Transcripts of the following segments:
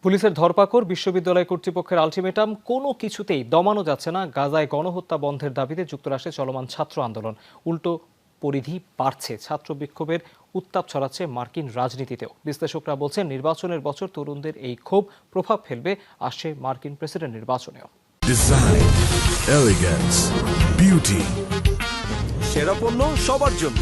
পুলিশের ধরপাকড়, বিশ্ববিদ্যালয় কর্তৃপক্ষের আলটিমেটাম, কোনো কিছুতেই দমানো যাচ্ছে না গাজায় গণহত্যা বন্ধের দাবিতে যুক্তরাষ্ট্রে চলমান ছাত্র আন্দোলন। উল্টো পরিধি বাড়ছে, ছাত্র বিক্ষোভের উত্তাপ ছড়াচ্ছে মার্কিন রাজনীতিতেও। বিশ্লেষকরা বলছেন নির্বাচনের বছর তরুণদের এই ক্ষোভ প্রভাব ফেলবে আসছে মার্কিন প্রেসিডেন্ট নির্বাচনেও। ডিজাইন, এলিগেন্স, বিউটি, সেরা পণ্য সবার জন্য।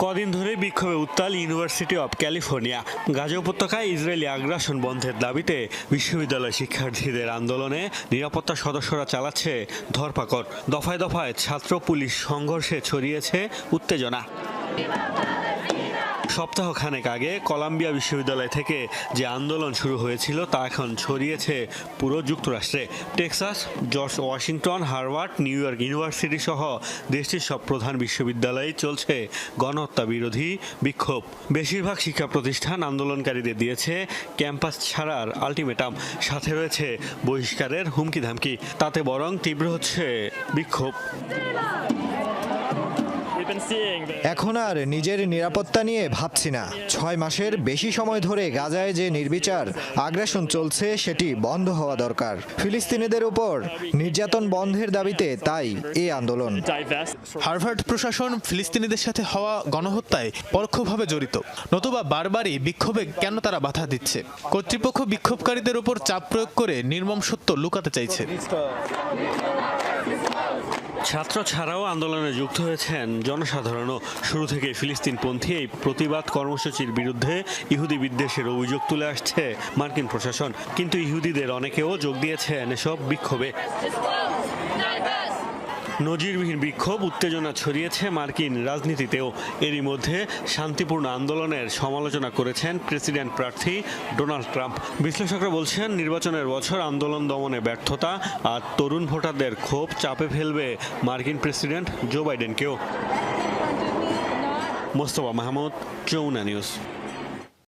কদিন ধরে বিক্ষোভে উত্তাল ইউনিভার্সিটি অব ক্যালিফোর্নিয়া। গাজা উপত্যকায় ইসরায়েলি আগ্রাসন বন্ধের দাবিতে বিশ্ববিদ্যালয় শিক্ষার্থীদের আন্দোলনে নিরাপত্তা সদস্যরা চালাচ্ছে ধরপাকড়। দফায় দফায় ছাত্র পুলিশ সংঘর্ষে ছড়িয়েছে উত্তেজনা। সপ্তাহখানেক আগে কলাম্বিয়া বিশ্ববিদ্যালয় থেকে যে আন্দোলন শুরু হয়েছিল তা এখন ছড়িয়েছে পুরো যুক্তরাষ্ট্রে। Texas, George Washington, Harvard, new York university সহ দেশটির সব প্রধান বিশ্ববিদ্যালয়ে চলছে গণহত্যা বিরোধী বিক্ষোভ। বেশিরভাগ শিক্ষা প্রতিষ্ঠান আন্দোলনকারীদের দিয়েছে ক্যাম্পাস ছাড়ার আলটিমেটাম, সাথে রয়েছে বহিষ্কারের হুমকি ধামকি। তাতে বরং তীব্র হচ্ছে বিক্ষোভ। এখন আর নিজের নিরাপত্তা নিয়ে ভাবছি না। 6 মাসের বেশি সময় ধরে গাজায় যে নির্বিচার আগ্রাসন চলছে সেটি বন্ধ হওয়া দরকার। ফিলিস্তিনিদের উপর নির্যাতন বন্ধের দাবিতে তাই এই আন্দোলন। হার্ভার্ড প্রশাসন ফিলিস্তিনিদের সাথে হওয়া গণহত্যায় পরোক্ষভাবে জড়িত, নতুবা বারবারই বিক্ষোভে কেন তারা বাধা দিচ্ছে? কর্তৃপক্ষ বিক্ষোভকারীদের উপর চাপ প্রয়োগ করে নির্মম সত্য লুকাতে চাইছে। ছাত্র ছাড়াও আন্দোলনে যুক্ত হয়েছেন জনসাধারণও। শুরু থেকে ফিলিস্তিনপন্থী এই প্রতিবাদ কর্মসূচির বিরুদ্ধে ইহুদি বিদ্বেষের অভিযোগ তুলে আসছে মার্কিন প্রশাসন, কিন্তু ইহুদিদের অনেকেও যোগ দিয়েছেন এসব বিক্ষোভে। নজিরবিহীন বিক্ষোভ, উত্তেজনা ছড়িয়েছে মার্কিন রাজনীতিতেও। এরই মধ্যে শান্তিপূর্ণ আন্দোলনের সমালোচনা করেছেন প্রেসিডেন্ট প্রার্থী ডোনাল্ড ট্রাম্প। বিশ্লেষকরা বলছেন নির্বাচনের বছর আন্দোলন দমনে ব্যর্থতা আর তরুণ ভোটারদের ক্ষোভ চাপে ফেলবে মার্কিন প্রেসিডেন্ট জো বাইডেনকেও। মোস্তফা মাহমুদ, যমুনা নিউজ।